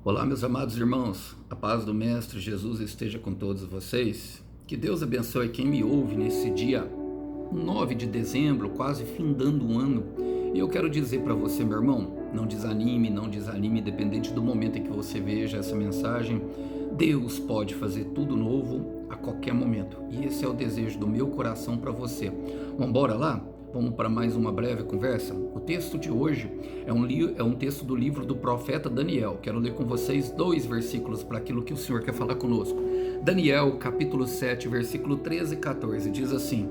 Olá, meus amados irmãos, a paz do Mestre Jesus esteja com todos vocês. Que Deus abençoe quem me ouve nesse dia 9 de dezembro, quase findando um ano. E eu quero dizer para você, meu irmão, não desanime, independente do momento em que você veja essa mensagem. Deus pode fazer tudo novo a qualquer momento. E esse é o desejo do meu coração para você. Vamos embora lá? Vamos para mais uma breve conversa? O texto de hoje é um texto do livro do profeta Daniel. Quero ler com vocês 2 versículos para aquilo que o Senhor quer falar conosco. Daniel, capítulo 7, versículo 13 e 14, diz assim: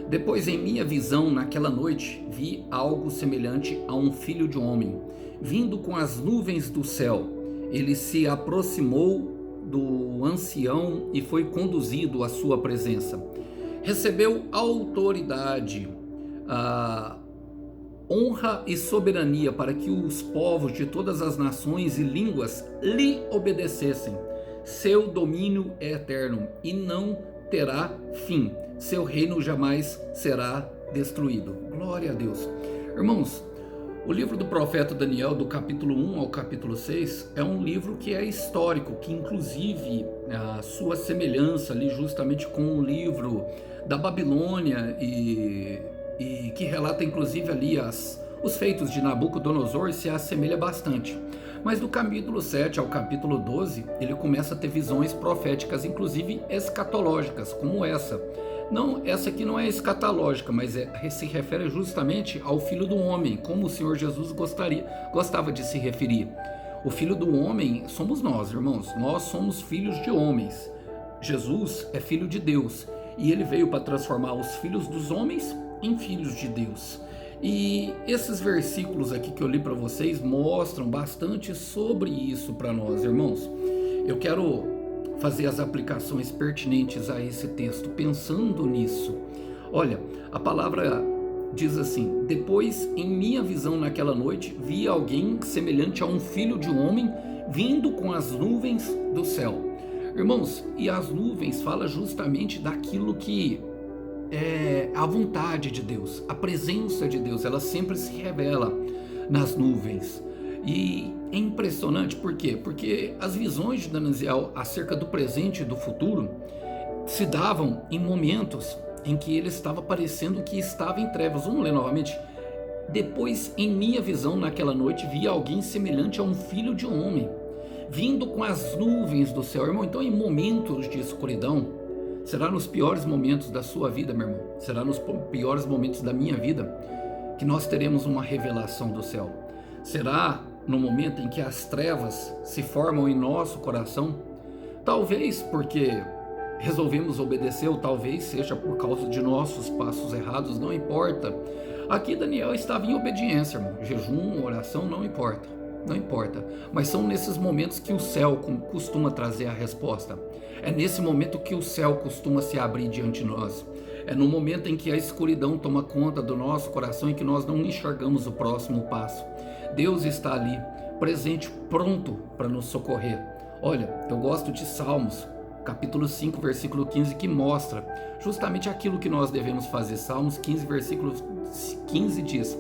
Depois em minha visão naquela noite vi algo semelhante a um filho de homem, vindo com as nuvens do céu. Ele se aproximou do ancião e foi conduzido à sua presença. Recebeu autoridade, a honra e soberania para que os povos de todas as nações e línguas lhe obedecessem. Seu domínio é eterno e não terá fim. Seu reino jamais será destruído. Glória a Deus. Irmãos, o livro do profeta Daniel, do capítulo 1 ao capítulo 6, é um livro que é histórico, que inclusive a sua semelhança ali justamente com o livro da Babilônia e que relata inclusive ali os feitos de Nabucodonosor se assemelha bastante. Mas do capítulo 7 ao capítulo 12, ele começa a ter visões proféticas, inclusive escatológicas, como essa. Não, essa aqui não é escatológica, mas se refere justamente ao Filho do Homem, como o Senhor Jesus gostava de se referir. O Filho do Homem somos nós, irmãos. Nós somos filhos de homens. Jesus é filho de Deus e ele veio para transformar os filhos dos homens em filhos de Deus. E esses versículos aqui que eu li para vocês mostram bastante sobre isso para nós, irmãos. Eu quero fazer as aplicações pertinentes a esse texto, pensando nisso. Olha, a palavra diz assim: Depois, em minha visão naquela noite, vi alguém semelhante a um filho de um homem vindo com as nuvens do céu. Irmãos, e as nuvens fala justamente daquilo que é a vontade de Deus, a presença de Deus, ela sempre se revela nas nuvens. E é impressionante, por quê? Porque as visões de Daniel acerca do presente e do futuro se davam em momentos em que ele estava parecendo que estava em trevas. Vamos ler novamente? Depois, em minha visão naquela noite, vi alguém semelhante a um filho de um homem, vindo com as nuvens do céu. Irmão, então em momentos de escuridão, será nos piores momentos da sua vida, meu irmão, será nos piores momentos da minha vida, que nós teremos uma revelação do céu. Será no momento em que as trevas se formam em nosso coração, talvez porque resolvemos obedecer, ou talvez seja por causa de nossos passos errados, não importa. Aqui Daniel estava em obediência, irmão. Jejum, oração, não importa. Não importa, mas são nesses momentos que o céu costuma trazer a resposta. É nesse momento que o céu costuma se abrir diante de nós. É no momento em que a escuridão toma conta do nosso coração e que nós não enxergamos o próximo passo. Deus está ali, presente, pronto para nos socorrer. Olha, eu gosto de Salmos, capítulo 5, versículo 15, que mostra justamente aquilo que nós devemos fazer. Salmos 15, versículo 15 diz: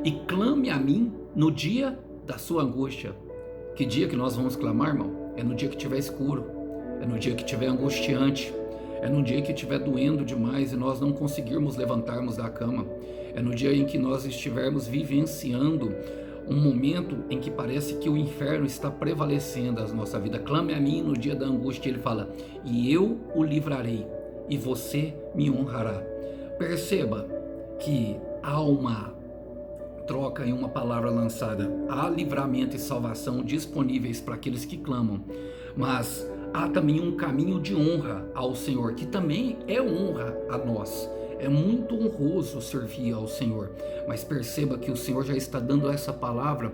E clame a mim no dia da sua angústia. Que dia que nós vamos clamar, irmão? É no dia que estiver escuro, é no dia que estiver angustiante, é no dia que estiver doendo demais e nós não conseguirmos levantarmos da cama, é no dia em que nós estivermos vivenciando um momento em que parece que o inferno está prevalecendo a nossa vida. Clame a mim no dia da angústia, ele fala, e eu o livrarei, e você me honrará. Perceba que há uma troca em uma palavra lançada. Há livramento e salvação disponíveis para aqueles que clamam, mas há também um caminho de honra ao Senhor, que também é honra a nós. É muito honroso servir ao Senhor, mas perceba que o Senhor já está dando essa palavra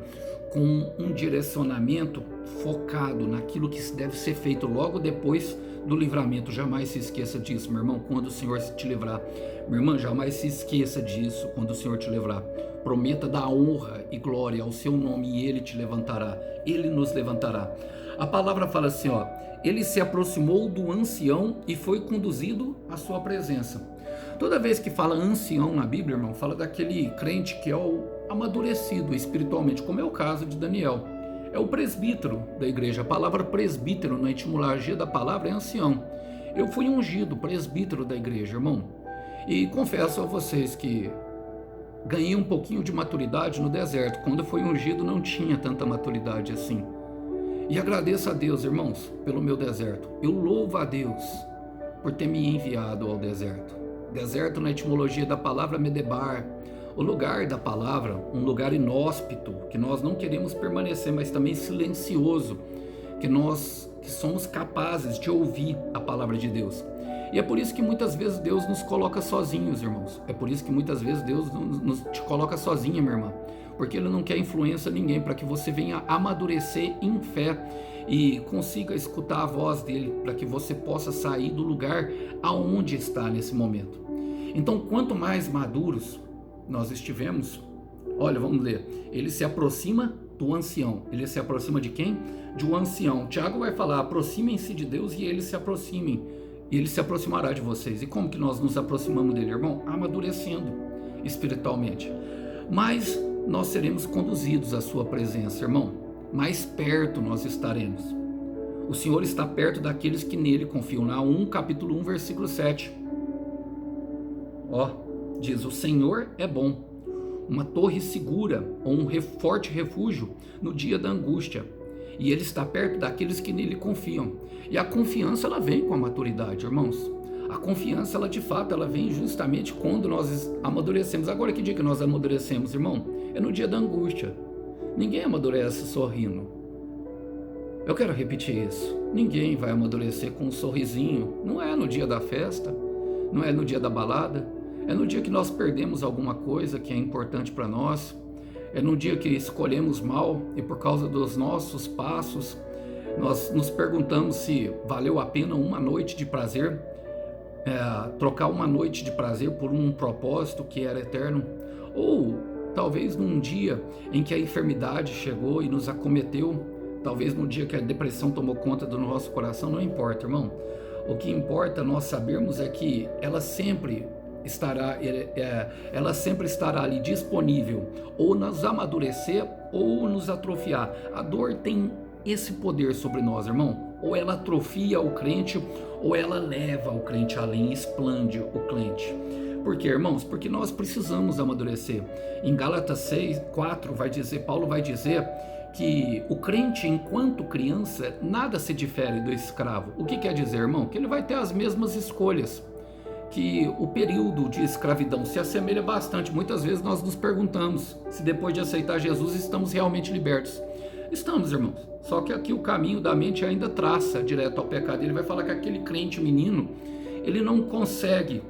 com um direcionamento focado naquilo que deve ser feito logo depois do livramento. Jamais se esqueça disso, meu irmão, quando o Senhor te livrar. Minha irmã, jamais se esqueça disso quando o Senhor te livrar. Prometa dar honra e glória ao seu nome e ele te levantará, ele nos levantará. A palavra fala assim, ó, ele se aproximou do ancião e foi conduzido à sua presença. Toda vez que fala ancião na Bíblia, irmão, fala daquele crente que é o amadurecido espiritualmente, como é o caso de Daniel. é o presbítero da igreja. A palavra presbítero na etimologia da palavra é ancião. Eu fui ungido presbítero da igreja, irmão. E confesso a vocês que ganhei um pouquinho de maturidade no deserto. Quando eu fui ungido não tinha tanta maturidade assim. E agradeço a Deus, irmãos, pelo meu deserto. Eu louvo a Deus por ter me enviado ao deserto. Deserto na etimologia da palavra Medebar, o lugar da palavra, um lugar inóspito, que nós não queremos permanecer, mas também silencioso, que nós que somos capazes de ouvir a palavra de Deus. E é por isso que muitas vezes Deus nos coloca sozinhos, irmãos. É por isso que muitas vezes Deus te coloca sozinha, minha irmã. Porque Ele não quer influência a ninguém, para que você venha amadurecer em fé e consiga escutar a voz dEle, para que você possa sair do lugar aonde está nesse momento. Então, quanto mais maduros nós estivemos, olha, vamos ler, ele se aproxima do ancião. Ele se aproxima de quem? De um ancião. Tiago vai falar, aproximem-se de Deus e eles se aproximem. E ele se aproximará de vocês. E como que nós nos aproximamos dele, irmão? Amadurecendo espiritualmente. Mas nós seremos conduzidos à sua presença, irmão. Mais perto nós estaremos. O Senhor está perto daqueles que nele confiam. Naum, capítulo 1, versículo 7. Ó, diz, o Senhor é bom, uma torre segura ou um forte refúgio no dia da angústia. E Ele está perto daqueles que nele confiam. E a confiança, ela vem com a maturidade, irmãos. A confiança, ela de fato, ela vem justamente quando nós amadurecemos. Agora, que dia que nós amadurecemos, irmão? É no dia da angústia. Ninguém amadurece sorrindo. Eu quero repetir isso. Ninguém vai amadurecer com um sorrisinho. Não é no dia da festa, não é no dia da balada. É no dia que nós perdemos alguma coisa que é importante para nós. É no dia que escolhemos mal e por causa dos nossos passos, nós nos perguntamos se valeu a pena uma noite de prazer, trocar uma noite de prazer por um propósito que era eterno. Ou talvez num dia em que a enfermidade chegou e nos acometeu, talvez no dia que a depressão tomou conta do nosso coração, não importa, irmão. O que importa nós sabermos é que ela sempre estará ali disponível, ou nos amadurecer ou nos atrofiar. A dor tem esse poder sobre nós, irmão. Ou ela atrofia o crente, ou ela leva o crente além, expande o crente. Por quê, irmãos? Porque nós precisamos amadurecer. Em Gálatas 6:4 Paulo vai dizer que o crente, enquanto criança, nada se difere do escravo. O que quer dizer, irmão? Que ele vai ter as mesmas escolhas, que o período de escravidão se assemelha bastante. Muitas vezes nós nos perguntamos se depois de aceitar Jesus estamos realmente libertos. Estamos, irmãos, só que aqui o caminho da mente ainda traça direto ao pecado. Ele vai falar que aquele crente menino, ele não consegue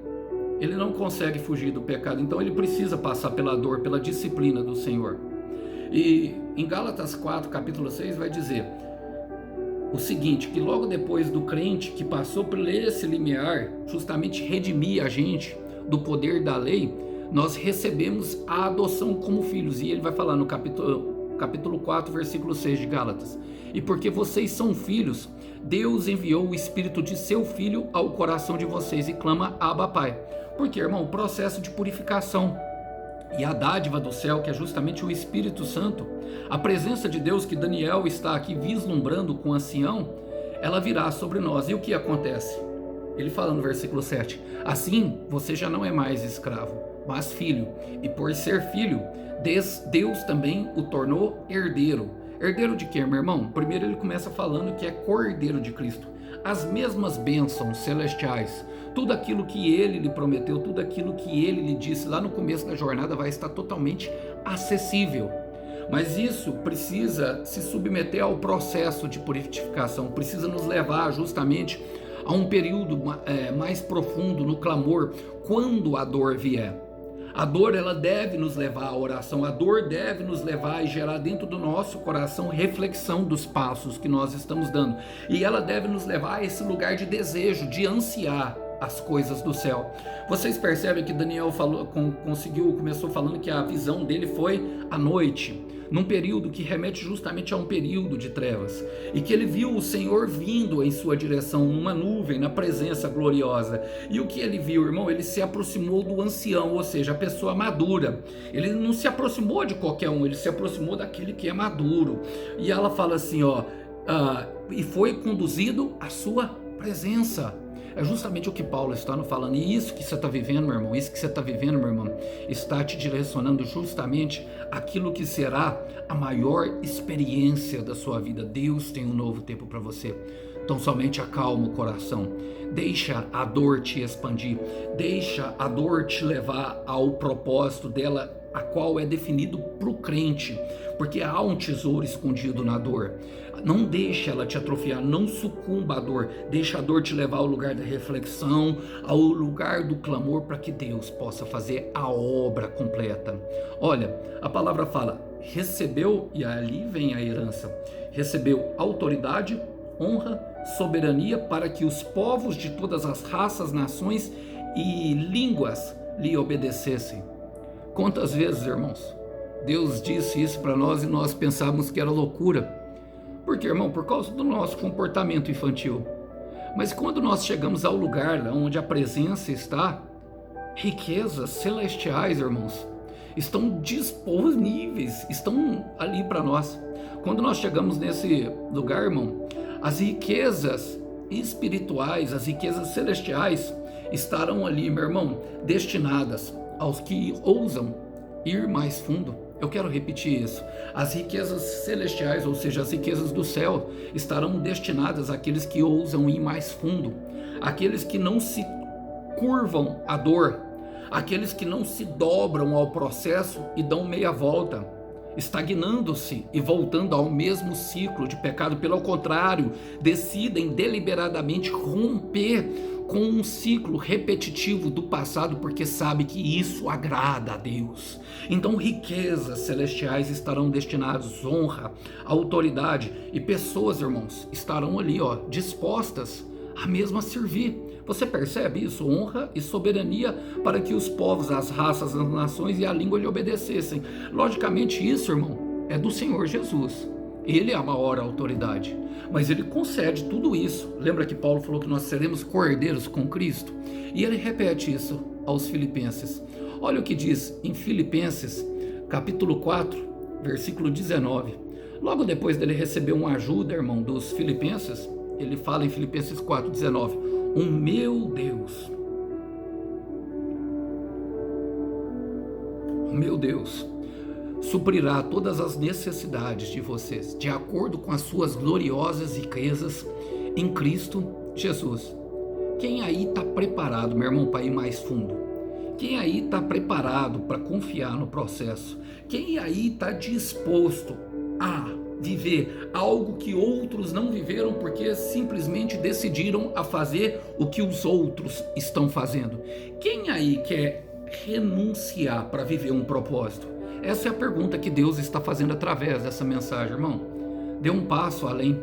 fugir do pecado, então ele precisa passar pela dor, pela disciplina do Senhor. E em Gálatas 4, capítulo 6, vai dizer o seguinte, que logo depois do crente que passou por esse limiar, justamente redimir a gente do poder da lei, nós recebemos a adoção como filhos. E ele vai falar no capítulo 4, versículo 6 de Gálatas. E porque vocês são filhos, Deus enviou o Espírito de seu Filho ao coração de vocês e clama, Abba, Pai. Porque, irmão, o processo de purificação e a dádiva do céu, que é justamente o Espírito Santo, a presença de Deus que Daniel está aqui vislumbrando com o ancião, ela virá sobre nós. E o que acontece? Ele fala no versículo 7, assim você já não é mais escravo, mas filho, e por ser filho, Deus também o tornou herdeiro. Herdeiro de quê, meu irmão? Primeiro ele começa falando que é cordeiro de Cristo. As mesmas bênçãos celestiais, tudo aquilo que ele lhe prometeu, tudo aquilo que ele lhe disse lá no começo da jornada vai estar totalmente acessível. Mas isso precisa se submeter ao processo de purificação, precisa nos levar justamente a um período mais profundo no clamor, quando a dor vier. A dor, ela deve nos levar à oração, a dor deve nos levar e gerar dentro do nosso coração reflexão dos passos que nós estamos dando. E ela deve nos levar a esse lugar de desejo, de ansiar as coisas do céu. Vocês percebem que Daniel começou falando que a visão dele foi à noite, num período que remete justamente a um período de trevas, e que ele viu o Senhor vindo em sua direção, numa nuvem, na presença gloriosa. E o que ele viu, irmão? Ele se aproximou do ancião, ou seja, a pessoa madura. Ele não se aproximou de qualquer um, ele se aproximou daquele que é maduro. E ela fala assim, e foi conduzido à sua presença. É justamente o que Paulo está nos falando. E isso que você está vivendo, meu irmão, isso que você está vivendo, meu irmão, está te direcionando justamente aquilo que será a maior experiência da sua vida. Deus tem um novo tempo para você. Então somente acalma o coração. Deixa a dor te expandir. Deixa a dor te levar ao propósito dela, a qual é definido para o crente. Porque há um tesouro escondido na dor. Não deixa ela te atrofiar, não sucumba à dor. Deixa a dor te levar ao lugar da reflexão, ao lugar do clamor, para que Deus possa fazer a obra completa. Olha, a palavra fala, recebeu, e ali vem a herança, recebeu autoridade, honra, soberania, para que os povos de todas as raças, nações e línguas lhe obedecessem. Quantas vezes, irmãos, Deus disse isso para nós e nós pensávamos que era loucura. Por quê, irmão? Por causa do nosso comportamento infantil. Mas quando nós chegamos ao lugar onde a presença está, riquezas celestiais, irmãos, estão disponíveis, estão ali para nós. Quando nós chegamos nesse lugar, irmão, as riquezas espirituais, as riquezas celestiais estarão ali, meu irmão, destinadas aos que ousam ir mais fundo. Eu quero repetir isso. As riquezas celestiais, ou seja, as riquezas do céu, estarão destinadas àqueles que ousam ir mais fundo, àqueles que não se curvam à dor, àqueles que não se dobram ao processo e dão meia volta, estagnando-se e voltando ao mesmo ciclo de pecado. Pelo contrário, decidem deliberadamente romper com um ciclo repetitivo do passado, porque sabe que isso agrada a Deus. Então riquezas celestiais estarão destinadas, honra, autoridade, e pessoas, irmãos, estarão ali, dispostas a mesmo a servir. Você percebe isso? Honra e soberania para que os povos, as raças, as nações e a língua lhe obedecessem. Logicamente isso, irmão, é do Senhor Jesus. Ele é a maior autoridade, mas ele concede tudo isso. Lembra que Paulo falou que nós seremos cordeiros com Cristo? E ele repete isso aos filipenses. Olha o que diz em Filipenses, capítulo 4, versículo 19. Logo depois dele receber uma ajuda, irmão, dos filipenses, ele fala em Filipenses 4, 19, o meu Deus suprirá todas as necessidades de vocês, de acordo com as suas gloriosas riquezas em Cristo Jesus. Quem aí está preparado, meu irmão, para ir mais fundo? Quem aí está preparado para confiar no processo? Quem aí está disposto a viver algo que outros não viveram porque simplesmente decidiram a fazer o que os outros estão fazendo? Quem aí quer renunciar para viver um propósito? Essa é a pergunta que Deus está fazendo através dessa mensagem, irmão. Dê um passo além,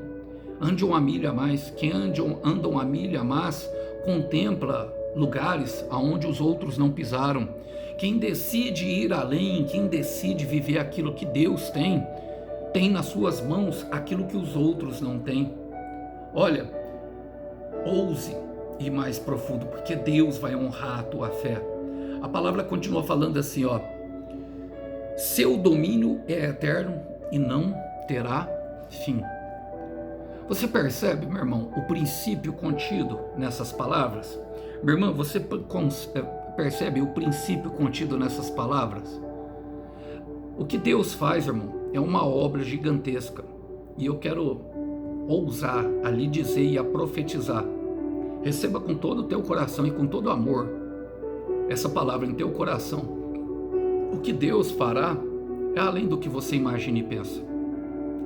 ande uma milha a mais. Quem anda uma milha a mais contempla lugares aonde os outros não pisaram. Quem decide ir além, quem decide viver aquilo que Deus tem nas suas mãos aquilo que os outros não têm. Olha, ouse ir mais profundo, porque Deus vai honrar a tua fé. A palavra continua falando assim, seu domínio é eterno e não terá fim. Você percebe, meu irmão, o princípio contido nessas palavras? Meu irmão, você percebe o princípio contido nessas palavras? O que Deus faz, irmão, é uma obra gigantesca. E eu quero ousar a lhe dizer e a profetizar. Receba com todo o teu coração e com todo o amor essa palavra em teu coração. O que Deus fará é além do que você imagina e pensa.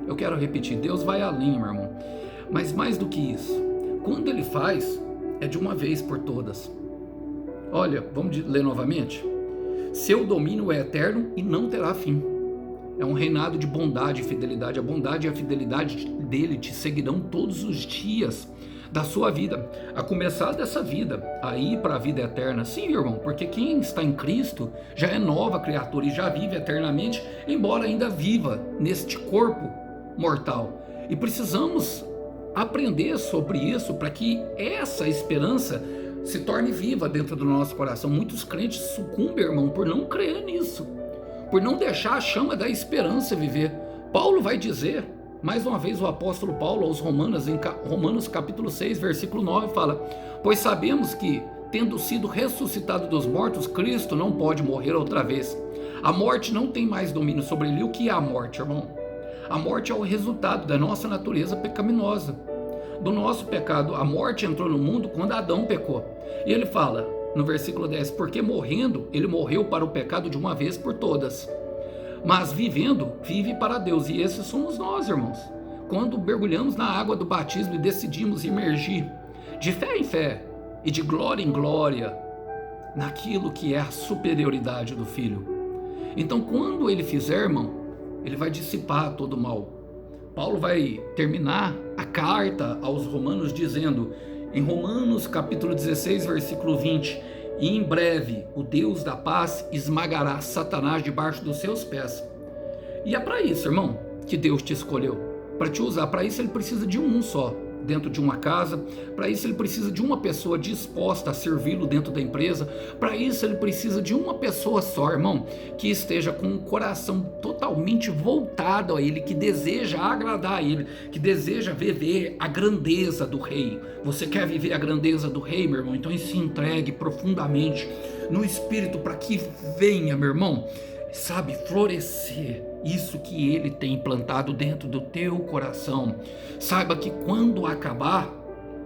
Eu quero repetir, Deus vai além, meu irmão. Mas mais do que isso, quando Ele faz, é de uma vez por todas. Olha, vamos ler novamente? Seu domínio é eterno e não terá fim. É um reinado de bondade e fidelidade. A bondade e a fidelidade dele te seguirão todos os dias da sua vida, a começar dessa vida, a ir para a vida eterna. Sim, irmão, porque quem está em Cristo já é nova criatura e já vive eternamente, embora ainda viva neste corpo mortal. E precisamos aprender sobre isso para que essa esperança se torne viva dentro do nosso coração. Muitos crentes sucumbem, irmão, por não crer nisso, por não deixar a chama da esperança viver. Paulo vai dizer, mais uma vez o apóstolo Paulo aos Romanos, em Romanos capítulo 6, versículo 9, fala: pois sabemos que, tendo sido ressuscitado dos mortos, Cristo não pode morrer outra vez. A morte não tem mais domínio sobre ele. O que é a morte, irmão? A morte é o resultado da nossa natureza pecaminosa, do nosso pecado. A morte entrou no mundo quando Adão pecou. E ele fala, no versículo 10, porque morrendo, ele morreu para o pecado de uma vez por todas. Mas vivendo, vive para Deus. E esses somos nós, irmãos. Quando mergulhamos na água do batismo e decidimos emergir de fé em fé e de glória em glória naquilo que é a superioridade do Filho. Então, quando ele fizer, irmão, ele vai dissipar todo o mal. Paulo vai terminar a carta aos Romanos dizendo, em Romanos capítulo 16, versículo 20, e em breve o Deus da paz esmagará Satanás debaixo dos seus pés. E é para isso, irmão, que Deus te escolheu, para te usar. Para isso ele precisa de um só, dentro de uma casa. Para isso ele precisa de uma pessoa disposta a servi-lo dentro da empresa. Para isso ele precisa de uma pessoa só, irmão, que esteja com um coração totalmente voltado a ele, que deseja agradar a ele, que deseja viver a grandeza do rei. Você quer viver a grandeza do rei, meu irmão? Então se entregue profundamente no Espírito para que venha, meu irmão, sabe, florescer isso que ele tem implantado dentro do teu coração. Saiba que quando acabar,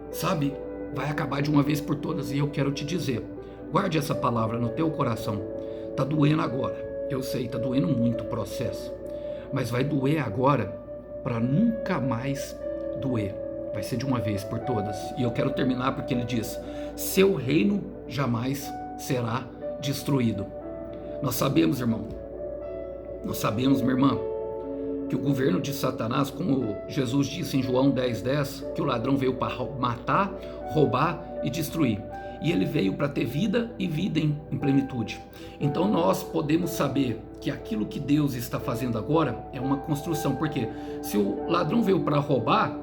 sabe, vai acabar de uma vez por todas. E eu quero te dizer, guarde essa palavra no teu coração. Tá doendo agora, eu sei, tá doendo muito o processo, mas vai doer agora para nunca mais doer. Vai ser de uma vez por todas. E eu quero terminar porque ele diz, seu reino jamais será destruído. Nós sabemos, irmão, nós sabemos, minha irmã, que o governo de Satanás, como Jesus disse em João 10:10, que o ladrão veio para matar, roubar e destruir. E ele veio para ter vida e vida em plenitude. Então nós podemos saber que aquilo que Deus está fazendo agora é uma construção. Porque se o ladrão veio para roubar,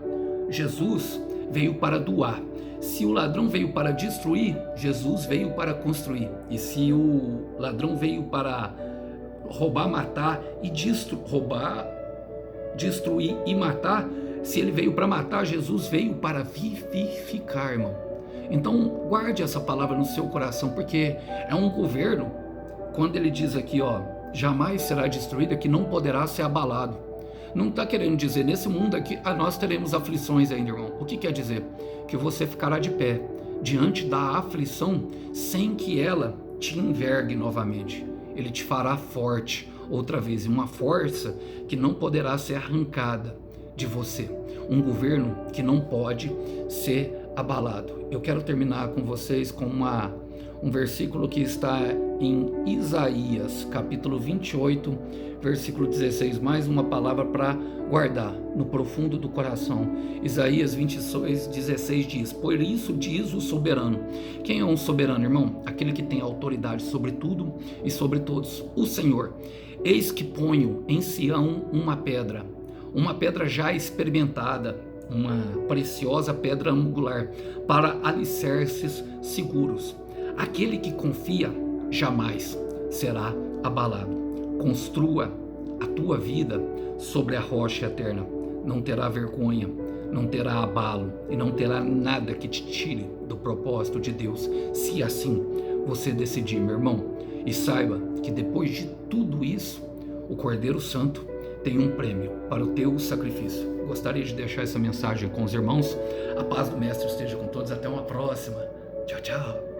Jesus veio para doar. Se o ladrão veio para destruir, Jesus veio para construir. E se o ladrão veio para roubar, matar e destruir e matar, se ele veio para matar, Jesus veio para vivificar, irmão. Então guarde essa palavra no seu coração, porque é um governo, quando ele diz aqui, ó, jamais será destruído, é que não poderá ser abalado. Não está querendo dizer, nesse mundo aqui, nós teremos aflições ainda, irmão. O que quer dizer? Que você ficará de pé diante da aflição sem que ela te envergue novamente. Ele te fará forte outra vez, e uma força que não poderá ser arrancada de você. Um governo que não pode ser abalado. Eu quero terminar com vocês com um versículo que está em Isaías, capítulo 28, versículo 16, mais uma palavra para guardar no profundo do coração. Isaías 26, 16 diz, por isso diz o soberano. Quem é um soberano, irmão? Aquele que tem autoridade sobre tudo e sobre todos. O Senhor, eis que ponho em Sião uma pedra já experimentada, uma preciosa pedra angular, para alicerces seguros. Aquele que confia jamais será abalado. Construa a tua vida sobre a rocha eterna. Não terá vergonha, não terá abalo e não terá nada que te tire do propósito de Deus, se assim você decidir, meu irmão. E saiba que depois de tudo isso, o Cordeiro Santo tem um prêmio para o teu sacrifício. Gostaria de deixar essa mensagem com os irmãos. A paz do Mestre esteja com todos. Até uma próxima. Tchau, tchau.